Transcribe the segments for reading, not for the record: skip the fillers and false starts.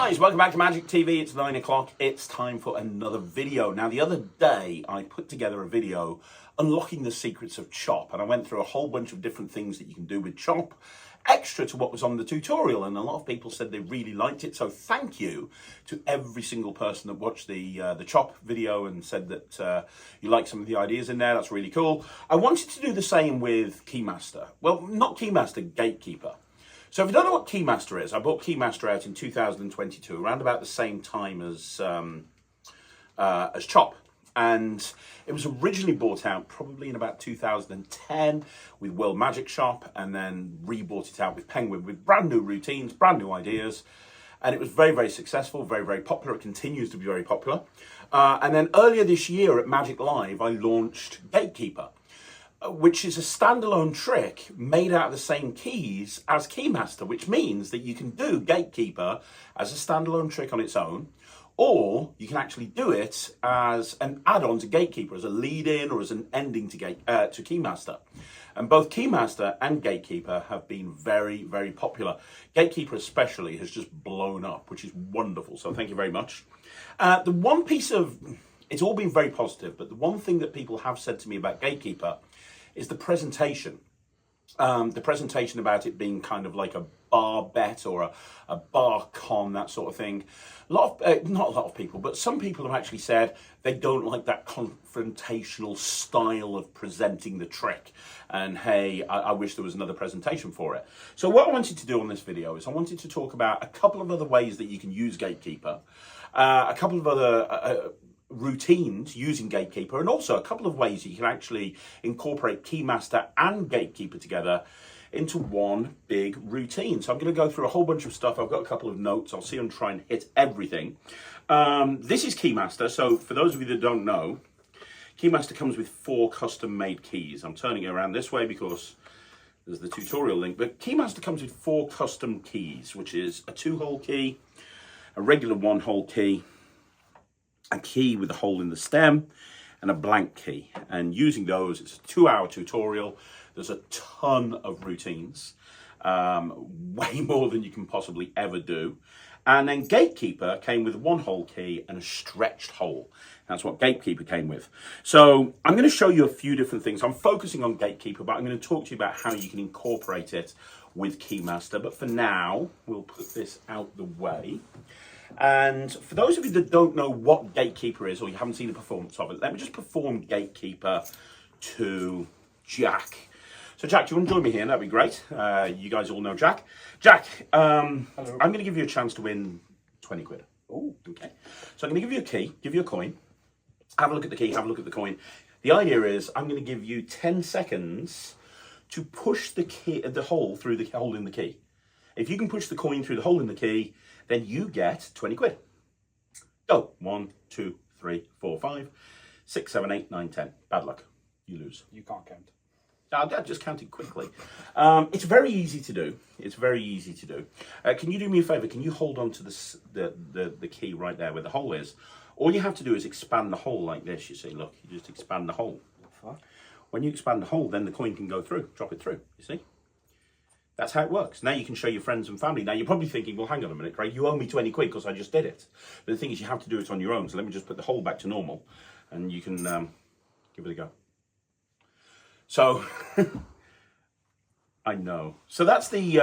guys, welcome back to Magic TV. It's 9 o'clock. It's time for another video. Now, the other day, I put together a video unlocking the secrets of Chop, and I went through a whole bunch of different things that you can do with Chop, extra to what was on the tutorial, and a lot of people said they really liked it. So thank you to every single person that watched the Chop video and said that you liked some of the ideas in there. That's really cool. I wanted to do the same with Keymaster. Well, not Keymaster, Gatekeeper. So if you don't know what Keymaster is, I bought Keymaster out in 2022, around about the same time as Chop. And it was originally bought out probably in about 2010 with World Magic Shop, and then rebought it out with Penguin with brand new routines, brand new ideas. And it was very, very successful, very, very popular. It continues to be very popular. And then earlier this year at Magic Live, I launched Gatekeeper, which is a standalone trick made out of the same keys as Keymaster, which means that you can do Gatekeeper as a standalone trick on its own, or you can actually do it as an add-on to Gatekeeper, as a lead-in or as an ending to Keymaster. And both Keymaster and Gatekeeper have been very, very popular. Gatekeeper especially has just blown up, which is wonderful, so thank you very much. The one piece of, it's all been very positive, but the one thing that people have said to me about Gatekeeper is the presentation. The presentation about it being kind of like a bar bet or a bar con, that sort of thing. Not a lot of people, but some people have actually said they don't like that confrontational style of presenting the trick. And hey, I wish there was another presentation for it. So what I wanted to do on this video is I wanted to talk about a couple of other ways that you can use Gatekeeper, a couple of other routines using Gatekeeper, and also a couple of ways you can actually incorporate Keymaster and Gatekeeper together into one big routine. So I'm going to go through a whole bunch of stuff. I've got a couple of notes. I'll see and try and hit everything. This is Keymaster. So for those of you that don't know, Keymaster comes with 4 custom-made keys. I'm turning it around this way because there's the tutorial link. But Keymaster comes with 4 custom keys, which is a 2-hole key, a regular 1-hole key, a key with a hole in the stem, and a blank key. And using those, it's a 2-hour tutorial. There's a ton of routines, way more than you can possibly ever do. And then Gatekeeper came with a 1-hole key and a stretched hole. That's what Gatekeeper came with. So I'm going to show you a few different things. I'm focusing on Gatekeeper, but I'm going to talk to you about how you can incorporate it with Keymaster. But for now, we'll put this out the way. And for those of you that don't know what Gatekeeper is, or you haven't seen the performance of it, let me just perform Gatekeeper to Jack. So Jack, do you want to join me here? That'd be great. You guys all know Jack. Jack, I'm going to give you a chance to win 20 quid. Oh, okay. So I'm going to give you a key, give you a coin. Have a look at the key, have a look at the coin. The idea is I'm going to give you 10 seconds to push the key, the hole through the hole in the key. If you can push the coin through the hole in the key, then you get 20 quid. Go. 1, 2, 3, 4, 5, 6, 7, 8, 9, 10. Bad luck. You lose. You can't count. I'll just count it quickly. It's very easy to do. It's very easy to do. Can you do me a favour? Can you hold on to the key right there where the hole is? All you have to do is expand the hole like this, you see. Look, you just expand the hole. When you expand the hole, then the coin can go through. Drop it through, you see. That's how it works. Now you can show your friends and family. Now you're probably thinking, well, hang on a minute, Craig, you owe me 20 quid because I just did it. But the thing is, you have to do it on your own. So let me just put the hole back to normal and you can give it a go. So, I know. So that's the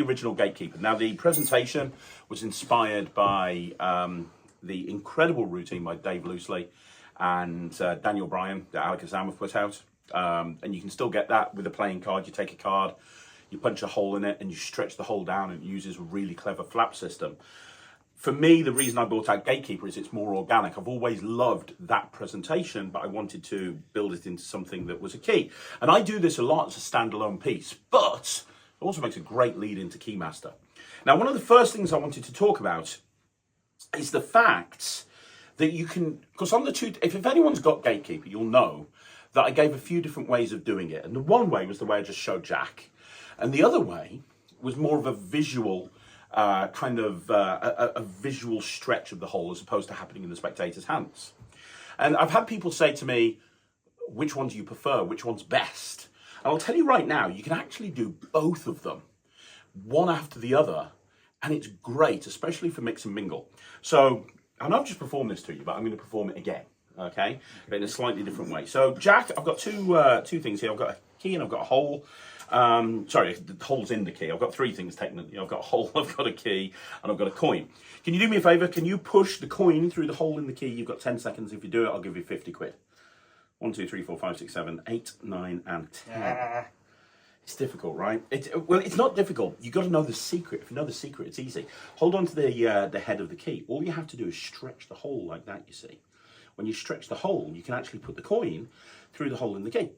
original Gatekeeper. Now the presentation was inspired by the incredible routine by Dave Loosely and Daniel Bryan that Alakazam have put out. And you can still get that with a playing card. You take a card, you punch a hole in it and you stretch the hole down, and it uses a really clever flap system. For me, the reason I brought out Gatekeeper is it's more organic. I've always loved that presentation, but I wanted to build it into something that was a key. And I do this a lot as a standalone piece, but it also makes a great lead into Keymaster. Now, one of the first things I wanted to talk about is the fact that you can, because on the two, if anyone's got Gatekeeper, you'll know that I gave a few different ways of doing it. And the one way was the way I just showed Jack. And the other way was more of a visual a visual stretch of the hole as opposed to happening in the spectator's hands. And I've had people say to me, which one do you prefer? Which one's best? And I'll tell you right now, you can actually do both of them, one after the other, And it's great, especially for mix and mingle. So, and I've just performed this to you, but I'm going to perform it again, okay? But in a slightly different way. So, Jack, I've got two things here. I've got a key and I've got a hole. Sorry, the hole's in the key. I've got three things technically. I've got a hole, I've got a key, and I've got a coin. Can you do me a favour? Can you push the coin through the hole in the key? You've got 10 seconds. If you do it, I'll give you 50 quid. 1, 2, 3, 4, 5, 6, 7, 8, 9, and 10. It's difficult, right? Well, it's not difficult. You've got to know the secret. If you know the secret, it's easy. Hold on to the head of the key. All you have to do is stretch the hole like that, you see. When you stretch the hole, you can actually put the coin through the hole in the key.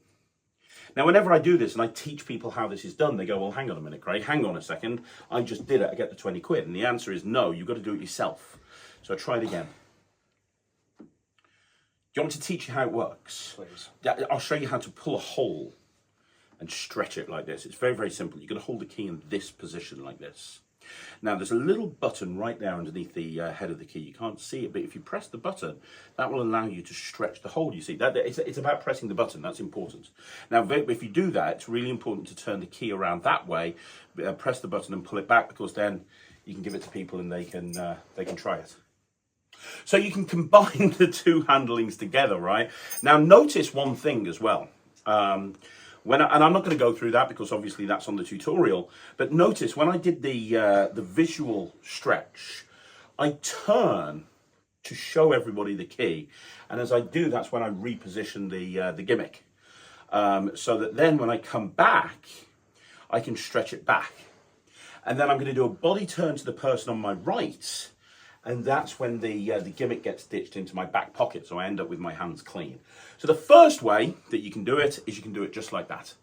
Now, whenever I do this and I teach people how this is done, they go, well, hang on a minute, Craig, hang on a second. I just did it, I get the 20 quid. And the answer is no, you've got to do it yourself. So I try it again. Do you want me to teach you how it works? Please. I'll show you how to pull a hole and stretch it like this. It's very, very simple. You're going to hold the key in this position like this. Now, there's a little button right there underneath the head of the key. You can't see it, but if you press the button, that will allow you to stretch the hole. You see, it's about pressing the button. That's important. Now, if you do that, it's really important to turn the key around that way, press the button and pull it back, because then you can give it to people and they can try it. So you can combine the two handlings together, right? Now, notice one thing as well. And I'm not going to go through that because obviously that's on the tutorial, but notice when I did the visual stretch, I turn to show everybody the key, and as I do, that's when I reposition the gimmick, so that then when I come back, I can stretch it back. And then I'm going to do a body turn to the person on my right, and that's when the gimmick gets ditched into my back pocket, so I end up with my hands clean. So the first way that you can do it is you can do it just like that.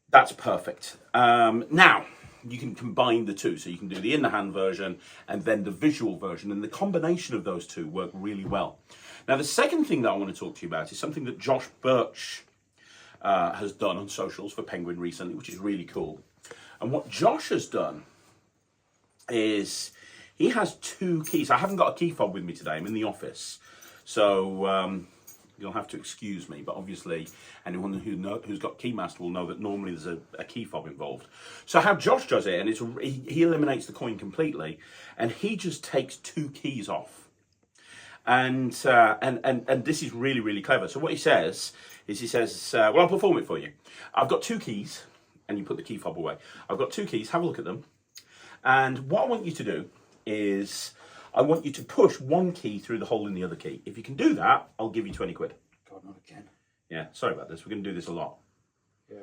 That's perfect. Now, you can combine the two, so you can do the in-the-hand version and then the visual version, and the combination of those two work really well. Now, the second thing that I want to talk to you about is something that Josh Birch has done on socials for Penguin recently, which is really cool. And what Josh has done is he has two keys. I haven't got a key fob with me today. I'm in the office. So you'll have to excuse me. But obviously, anyone who's got Keymaster will know that normally there's a key fob involved. So how Josh does it, and he eliminates the coin completely, and he just takes two keys off. And this is really, really clever. So what he says is, well, I'll perform it for you. I've got two keys, and you put the key fob away. I've got two keys. Have a look at them. And what I want you to do is I want you to push one key through the hole in the other key. If you can do that, I'll give you 20 quid. God, not again. Yeah, sorry about this. We're going to do this a lot. Yay.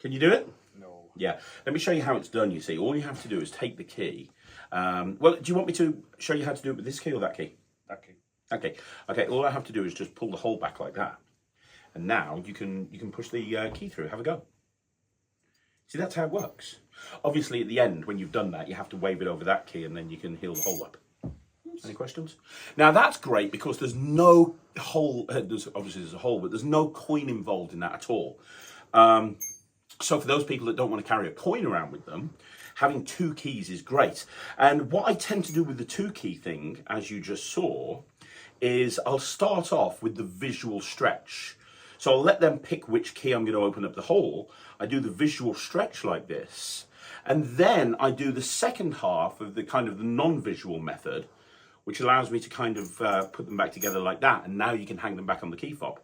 Can you do it? No. Yeah. Let me show you how it's done, you see. All you have to do is take the key. Well, do you want me to show you how to do it with this key or that key? That key. Okay. Okay, all I have to do is just pull the hole back like that. And now you can push the key through. Have a go. See, that's how it works. Obviously, at the end, when you've done that, you have to wave it over that key and then you can heal the hole up. Any questions? Now, that's great because there's no hole. Obviously, there's a hole, but there's no coin involved in that at all. So for those people that don't want to carry a coin around with them, having two keys is great. And what I tend to do with the two key thing, as you just saw, is I'll start off with the visual stretch. So I'll let them pick which key I'm going to open up the hole. I do the visual stretch like this. And then I do the second half of the kind of the non-visual method, which allows me to kind of put them back together like that. And now you can hang them back on the key fob.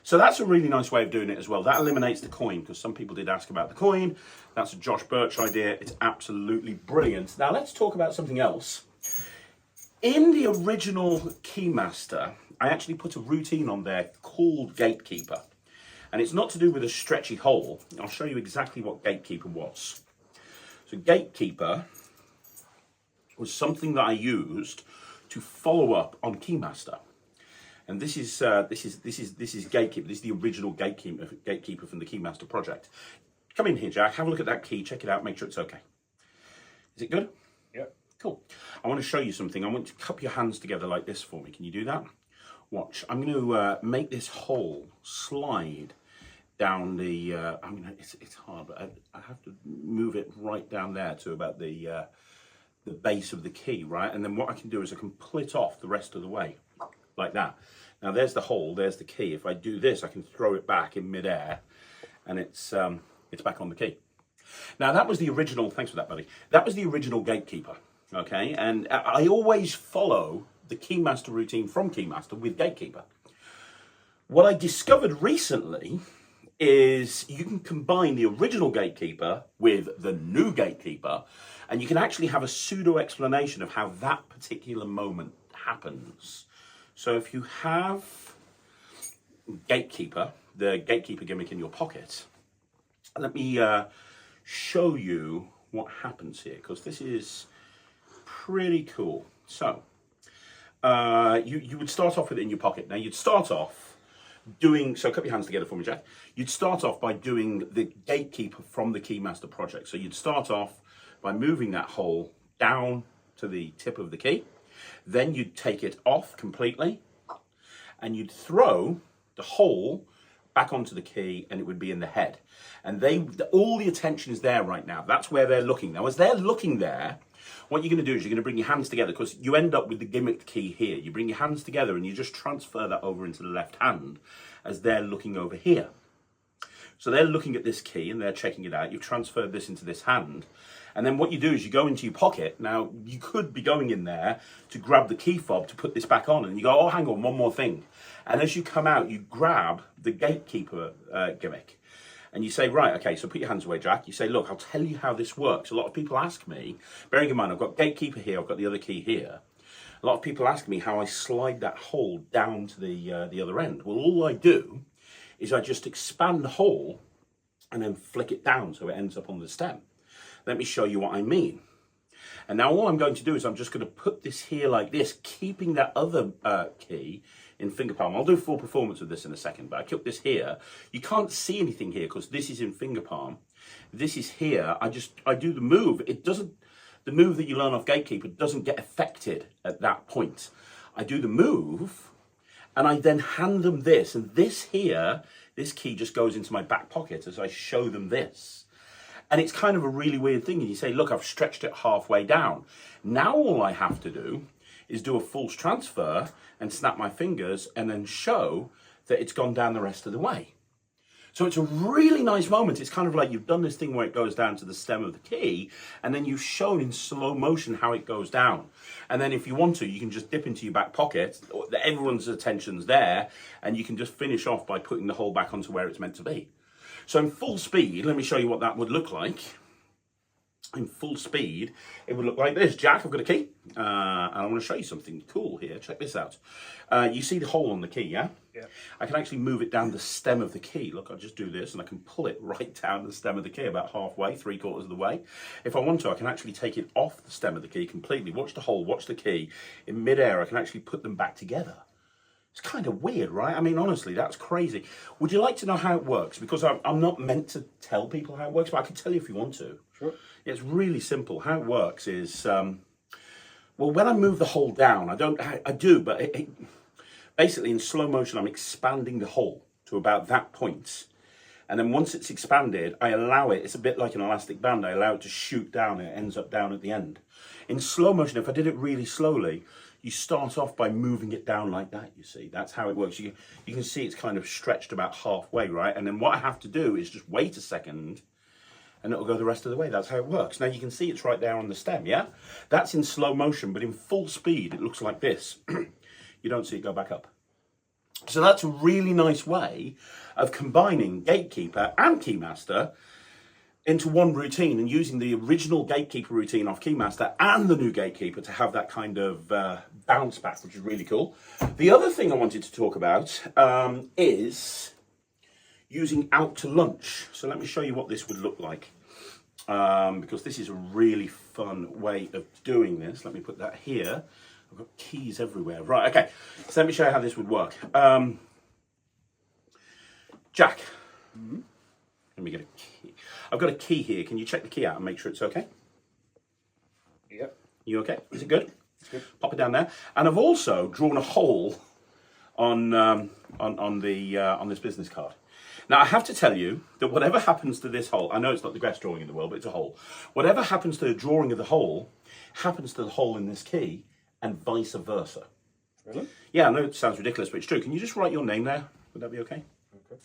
So that's a really nice way of doing it as well. That eliminates the coin, because some people did ask about the coin. That's a Josh Birch idea. It's absolutely brilliant. Now let's talk about something else. In the original Keymaster, I actually put a routine on there called Gatekeeper. And it's not to do with a stretchy hole. I'll show you exactly what Gatekeeper was. So Gatekeeper was something that I used to follow up on Keymaster. And this is Gatekeeper. This is the original Gatekeeper from the Keymaster project. Come in here, Jack. Have a look at that key. Check it out. Make sure it's okay. Is it good? Yep. Cool. I want to show you something. I want you to cup your hands together like this for me. Can you do that? Watch. I'm going to make this hole slide down the. I mean, it's hard, but I have to move it right down there to about the base of the key, right? And then what I can do is I can pull it off the rest of the way, like that. Now there's the hole. There's the key. If I do this, I can throw it back in midair, and it's back on the key. Now that was the original. Thanks for that, buddy. That was the original Gatekeeper. Okay, and I always follow the Keymaster routine from Keymaster with Gatekeeper. What I discovered recently is you can combine the original Gatekeeper with the new Gatekeeper, and you can actually have a pseudo explanation of how that particular moment happens. So if you have Gatekeeper, the Gatekeeper gimmick in your pocket, let me show you what happens here, because this is pretty cool. So you would start off with it in your pocket. Now you'd start off doing, so cup your hands together for me, Jack. You'd start off by doing the Gatekeeper from the Keymaster project. So you'd start off by moving that hole down to the tip of the key. Then you'd take it off completely and you'd throw the hole back onto the key, and it would be in the head. And all the attention is there right now. That's where they're looking. Now, as they're looking there, what you're going to do is you're going to bring your hands together, because you end up with the gimmicked key here. You bring your hands together and you just transfer that over into the left hand as they're looking over here. So they're looking at this key and they're checking it out. You've transferred this into this hand. And then what you do is you go into your pocket. Now, you could be going in there to grab the key fob to put this back on. And you go, oh, hang on, one more thing. And as you come out, you grab the Gatekeeper gimmick. And you say, right, okay, so put your hands away, Jack. You say, look, I'll tell you how this works. A lot of people ask me, bearing in mind, I've got Gatekeeper here, I've got the other key here. A lot of people ask me how I slide that hole down to the other end. Well, all I do is I just expand the hole and then flick it down so it ends up on the stem. Let me show you what I mean. And now all I'm going to do is I'm just going to put this here like this, keeping that other key in finger palm. I'll do full performance of this in a second, but I keep this here. You can't see anything here because this is in finger palm. This is here. I do the move. The move that you learn off Gatekeeper doesn't get affected at that point. I do the move and I then hand them this, and this here, this key just goes into my back pocket as I show them this. And it's kind of a really weird thing. And you say, look, I've stretched it halfway down. Now all I have to do is do a false transfer and snap my fingers and then show that it's gone down the rest of the way. So it's a really nice moment. It's kind of like you've done this thing where it goes down to the stem of the key, and then you've shown in slow motion how it goes down. And then if you want to, you can just dip into your back pocket. Everyone's attention's there, and you can just finish off by putting the hole back onto where it's meant to be. So in full speed, let me show you what that would look like. In full speed, it would look like this. Jack, I've got a key, and I want to show you something cool here. Check this out. You see the hole on the key, yeah? Yeah. I can actually move it down the stem of the key. Look, I'll just do this, and I can pull it right down the stem of the key, about halfway, 3/4 of the way. If I want to, I can actually take it off the stem of the key completely. Watch the hole, watch the key. In midair, I can actually put them back together. It's kind of weird, right? I mean, honestly, that's crazy. Would you like to know how it works? Because I'm not meant to tell people how it works, but I can tell you if you want to. Sure. It's really simple. How it works is, well, when I move the hole down, I do, but basically in slow motion, I'm expanding the hole to about that point. And then once it's expanded, I allow it, it's a bit like an elastic band, I allow it to shoot down and it ends up down at the end. In slow motion, if I did it really slowly, you start off by moving it down like that, you see. That's how it works. You can see it's kind of stretched about halfway, right? And then what I have to do is just wait a second and it'll go the rest of the way. That's how it works. Now you can see it's right there on the stem, yeah? That's in slow motion, but in full speed, it looks like this. You don't see it go back up. So that's a really nice way of combining Gatekeeper and Keymaster into one routine, and using the original Gatekeeper routine off Keymaster and the new Gatekeeper to have that kind of bounce back, which is really cool. The other thing I wanted to talk about is using out to lunch. So let me show you what this would look like, because this is a really fun way of doing this. Let me put that here. I've got keys everywhere. Right, okay. So let me show you how this would work. Jack, let me get a key. I've got a key here. Can you check the key out and make sure it's okay? Yep. You okay? Is it good? It's good. Pop it down there. And I've also drawn a hole on this business card. Now I have to tell you that whatever happens to this hole, I know it's not the best drawing in the world, but it's a hole. Whatever happens to the drawing of the hole happens to the hole in this key, and vice versa. Really? Yeah, I know it sounds ridiculous, but it's true. Can you just write your name there? Would that be okay? Okay.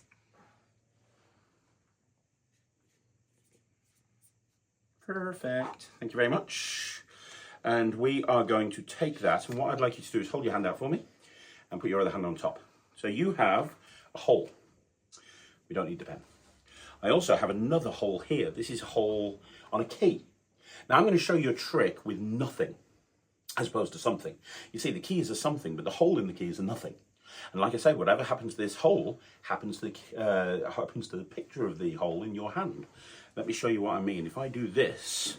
Perfect. Thank you very much. And we are going to take that, and what I'd like you to do is hold your hand out for me and put your other hand on top. So you have a hole. We don't need the pen. I also have another hole here. This is a hole on a key. Now I'm going to show you a trick with nothing as opposed to something. You see, the key is a something, but the hole in the key is a nothing. And like I say, whatever happens to this hole happens to the picture of the hole in your hand. Let me show you what I mean. If I do this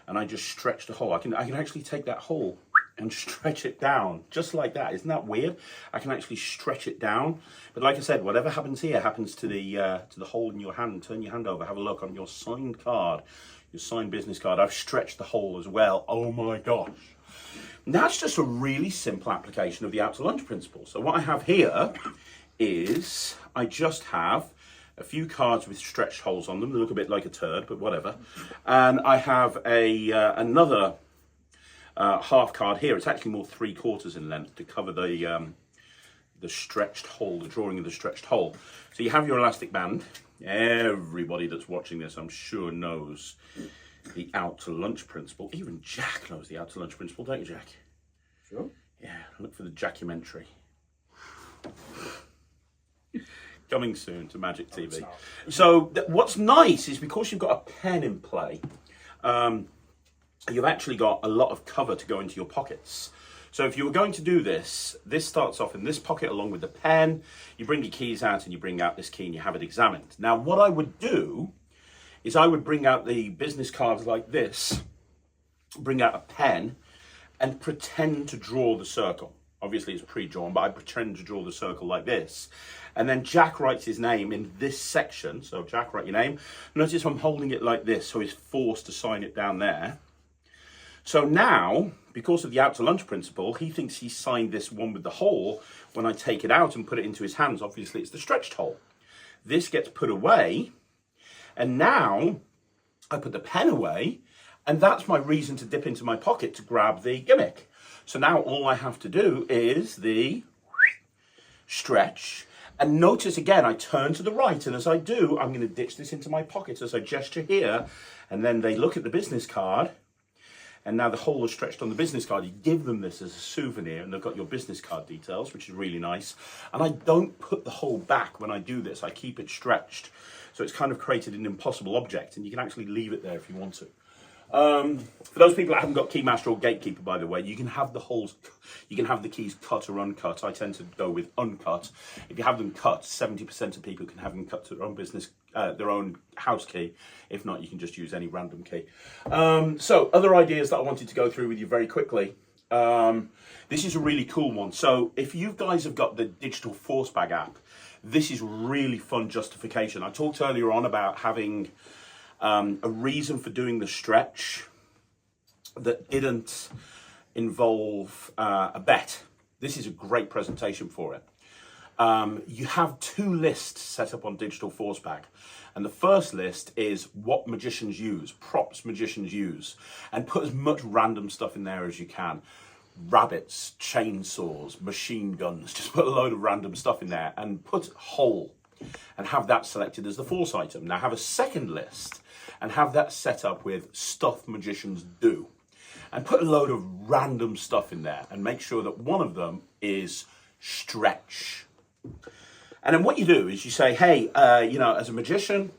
and I just stretch the hole, I can actually take that hole and stretch it down just like that. Isn't that weird? I can actually stretch it down. But like I said, whatever happens here happens to the hole in your hand. Turn your hand over, have a look on your signed card, your signed business card. I've stretched the hole as well. Oh my gosh. That's just a really simple application of the out to lunch principle. So what I have here is I just have a few cards with stretched holes on them. They look a bit like a turd, but whatever. And I have another half card here. It's actually more 3/4 in length to cover the stretched hole, the drawing of the stretched hole. So you have your elastic band. Everybody that's watching this, I'm sure, knows the out to lunch principle. Even Jack knows the out to lunch principle, don't you, Jack? Sure. Yeah, look for the Jackumentary. Coming soon to Magic TV. So what's nice is because you've got a pen in play, you've actually got a lot of cover to go into your pockets. So if you were going to do this, this starts off in this pocket along with the pen. You bring your keys out and you bring out this key and you have it examined. Now what I would do is I would bring out the business cards like this, bring out a pen and pretend to draw the circle. Obviously it's pre-drawn, but I pretend to draw the circle like this. And then Jack writes his name in this section. So Jack, write your name. Notice I'm holding it like this, so he's forced to sign it down there. So now, because of the out to lunch principle, he thinks he signed this one with the hole. When I take it out and put it into his hands, obviously it's the stretched hole. This gets put away, and now I put the pen away, and that's my reason to dip into my pocket to grab the gimmick. So now all I have to do is the stretch, and notice again, I turn to the right, and as I do, I'm going to ditch this into my pocket as I gesture here, and then they look at the business card, and now the hole is stretched on the business card. You give them this as a souvenir, and they've got your business card details, which is really nice. And I don't put the hole back when I do this. I keep it stretched. So it's kind of created an impossible object, and you can actually leave it there if you want to. For those people that haven't got Keymaster or Gatekeeper, by the way, you can have the holes, you can have the keys cut or uncut. I tend to go with uncut. If you have them cut, 70% of people can have them cut to their own business, their own house key. If not, you can just use any random key. So other ideas that I wanted to go through with you very quickly. This is a really cool one. So if you guys have got the digital force bag app, this is really fun justification. I talked earlier on about having a reason for doing the stretch that didn't involve a bet. This is a great presentation for it. You have two lists set up on Digital Force Bag. And the first list is what magicians use, props magicians use. And put as much random stuff in there as you can. Rabbits, chainsaws, machine guns. Just put a load of random stuff in there and put hole. And have that selected as the force item. Now have a second list and have that set up with stuff magicians do. And put a load of random stuff in there and make sure that one of them is stretch. And then what you do is you say, hey, you know, as a magician,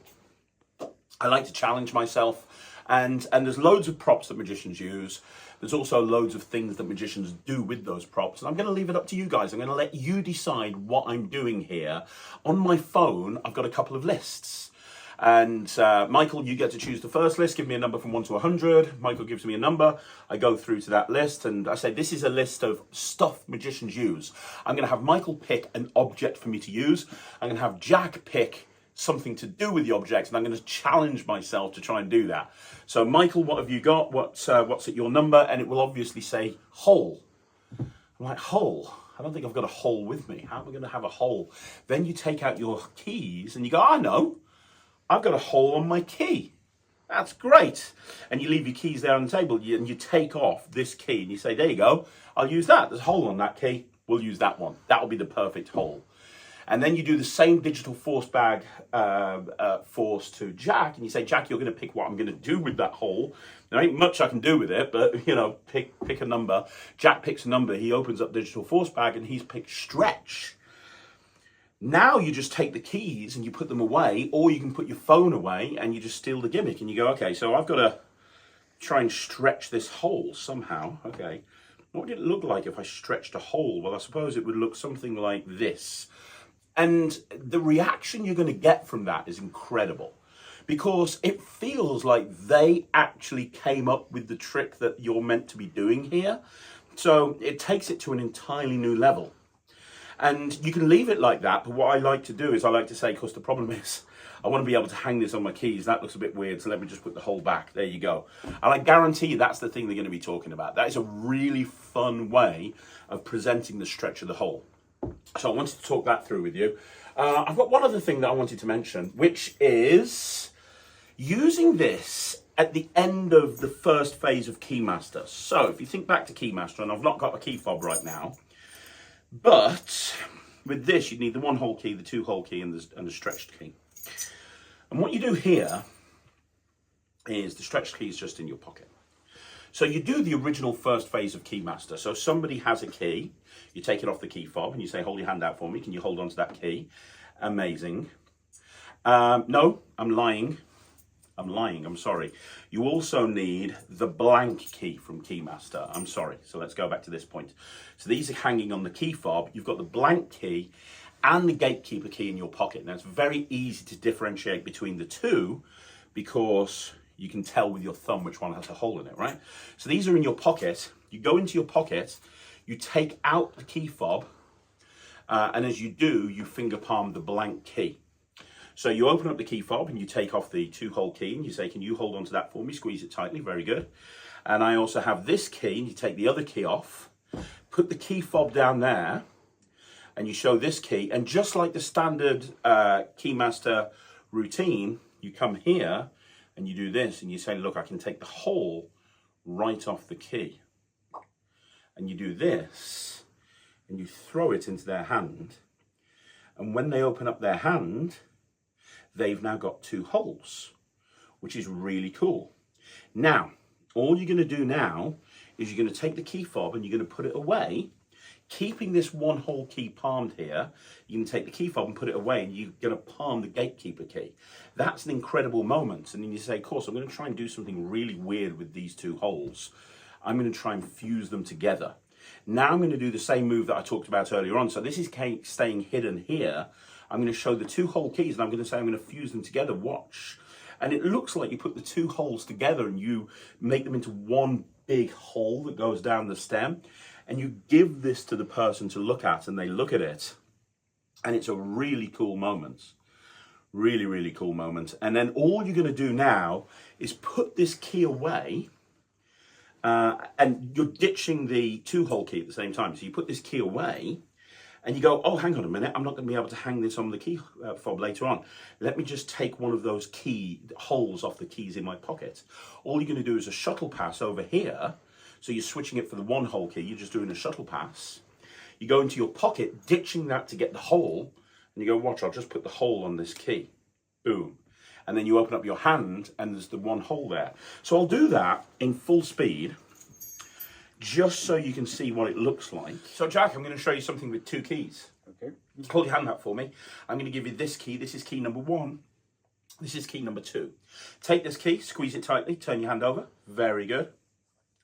I like to challenge myself. And there's loads of props that magicians use. There's also loads of things that magicians do with those props. And I'm going to leave it up to you guys. I'm going to let you decide what I'm doing here. On my phone, I've got a couple of lists. And Michael, you get to choose the first list. Give me a number from 1 to 100. Michael gives me a number. I go through to that list and I say, this is a list of stuff magicians use. I'm going to have Michael pick an object for me to use. I'm going to have Jack pick something to do with the object, and I'm going to challenge myself to try and do that. So Michael, what have you got? What's at your number? And it will obviously say hole. I'm like, hole? I don't think I've got a hole with me. How am I going to have a hole? Then you take out your keys and you go, I know, I've got a hole on my key. That's great. And you leave your keys there on the table and you take off this key and you say, there you go, I'll use that. There's a hole on that key. We'll use that one. That'll be the perfect hole. And then you do the same digital force bag force to Jack, and you say, Jack, you're going to pick what I'm going to do with that hole. There ain't much I can do with it, but, you know, pick a number. Jack picks a number, he opens up digital force bag, and he's picked stretch. Now you just take the keys and you put them away, or you can put your phone away and you just steal the gimmick, and you go, okay, so I've got to try and stretch this hole somehow. Okay, what would it look like if I stretched a hole? Well, I suppose it would look something like this. And the reaction you're going to get from that is incredible, because it feels like they actually came up with the trick that you're meant to be doing here. So it takes it to an entirely new level. And you can leave it like that, but what I like to do is I like to say, because the problem is, I want to be able to hang this on my keys. That looks a bit weird, so let me just put the hole back. There you go. And I guarantee you that's the thing they're going to be talking about. That is a really fun way of presenting the stretch of the hole. So I wanted to talk that through with you. I've got one other thing that I wanted to mention, which is using this at the end of the first phase of Keymaster. So if you think back to Keymaster, and I've not got a key fob right now, but with this you need the 1-hole key, the 2-hole key, and the stretched key. And what you do here is the stretched key is just in your pocket. So you do the original first phase of Keymaster. So somebody has a key, you take it off the key fob and you say, hold your hand out for me. Can you hold on to that key? Amazing. No, I'm lying, I'm sorry. You also need the blank key from Keymaster. I'm sorry. So let's go back to this point. So these are hanging on the key fob. You've got the blank key and the Gatekeeper key in your pocket. Now it's very easy to differentiate between the two because you can tell with your thumb which one has a hole in it, right? So these are in your pocket. You go into your pocket, you take out the key fob, and as you do, you finger palm the blank key. So you open up the key fob and you take off the 2-hole key and you say, can you hold on to that for me? Squeeze it tightly, very good. And I also have this key, and you take the other key off, put the key fob down there, and you show this key. And just like the standard Keymaster routine, you come here and you do this and you say, look, I can take the hole right off the key. And you do this and you throw it into their hand. And when they open up their hand, they've now got 2 holes, which is really cool. Now, all you're going to do now is you're going to take the key fob and you're going to put it away, keeping this 1-hole key palmed here. You can take the key fob and put it away, and you're going to palm the Gatekeeper key. That's an incredible moment. And then you say, of course, I'm going to try and do something really weird with these 2 holes. I'm going to try and fuse them together. Now I'm going to do the same move that I talked about earlier on. So this is staying hidden here. I'm going to show the 2-hole keys, and I'm going to say I'm going to fuse them together. Watch. And it looks like you put the 2 holes together and you make them into one big hole that goes down the stem. And you give this to the person to look at, and they look at it. And it's a really cool moment. Really, really cool moment. And then all you're going to do now is put this key away. And you're ditching the 2-hole key at the same time. So you put this key away and you go, oh, hang on a minute. I'm not going to be able to hang this on the key fob later on. Let me just take one of those key holes off the keys in my pocket. All you're going to do is a shuttle pass over here. So you're switching it for the 1-hole key. You're just doing a shuttle pass. You go into your pocket, ditching that to get the hole. And you go, watch, I'll just put the hole on this key. Boom. And then you open up your hand and there's the 1 hole there. So I'll do that in full speed, just so you can see what it looks like. So Jack, I'm going to show you something with 2 keys. Okay. Hold your hand out for me. I'm going to give you this key. This is key number 1. This is key number 2. Take this key, squeeze it tightly, turn your hand over. Very good.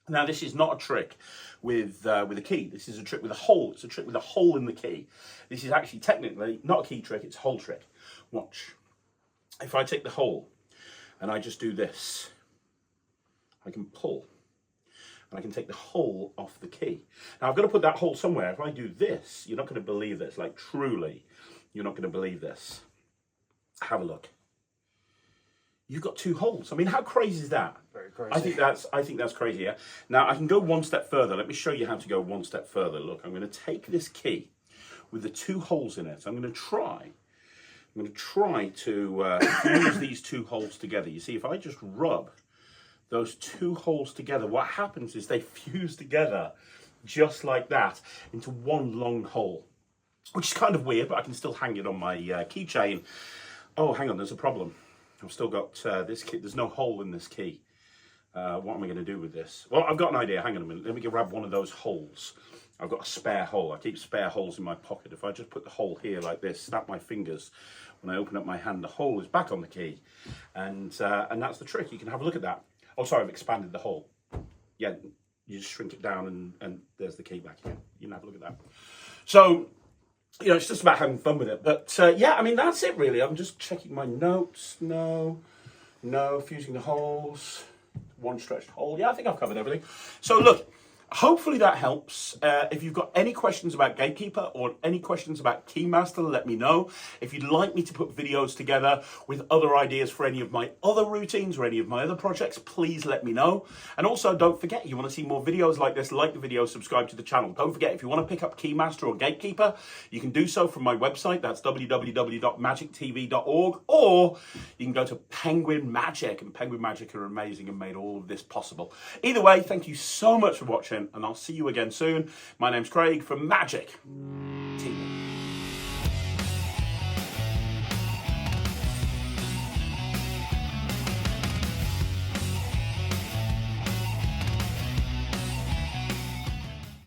Now this is not a trick with a key. This is a trick with a hole. It's a trick with a hole in the key. This is actually technically not a key trick, it's a hole trick. Watch. If I take the hole and I just do this, I can pull. And I can take the hole off the key. Now I've got to put that hole somewhere. If I do this, you're not going to believe this. Like truly, you're not going to believe this. Have a look. You've got 2 holes. I mean, how crazy is that? Very crazy. I think that's crazy, yeah? Now I can go one step further. Let me show you how to go one step further. Look, I'm going to take this key with the 2 holes in it. I'm going to try to fuse these 2 holes together. You see, if I just rub those 2 holes together, what happens is they fuse together just like that into one long hole. which is kind of weird, but I can still hang it on my keychain. Oh, hang on, there's a problem. I've still got this key. There's no hole in this key. What am I going to do with this? Well, I've got an idea. Hang on a minute. Let me grab one of those holes. I've got a spare hole. I keep spare holes in my pocket. If I just put the hole here like this, snap my fingers, when I open up my hand, the hole is back on the key. And that's the trick. You can have a look at that. Oh, sorry, I've expanded the hole. Yeah, you just shrink it down and there's the key back here. You can have a look at that. So, you know, it's just about having fun with it. But yeah, I mean, that's it really. I'm just checking my notes. No, fusing the holes. One stretched hole. Yeah, I think I've covered everything. So look, hopefully that helps. If you've got any questions about Gatekeeper or any questions about Keymaster, let me know. If you'd like me to put videos together with other ideas for any of my other routines or any of my other projects, please let me know. And also, don't forget, you want to see more videos like this, like the video, subscribe to the channel. Don't forget, if you want to pick up Keymaster or Gatekeeper, you can do so from my website. That's www.magictv.org, or you can go to Penguin Magic, and Penguin Magic are amazing and made all of this possible. Either way, thank you so much for watching, and I'll see you again soon. My name's Craig from Magic TV.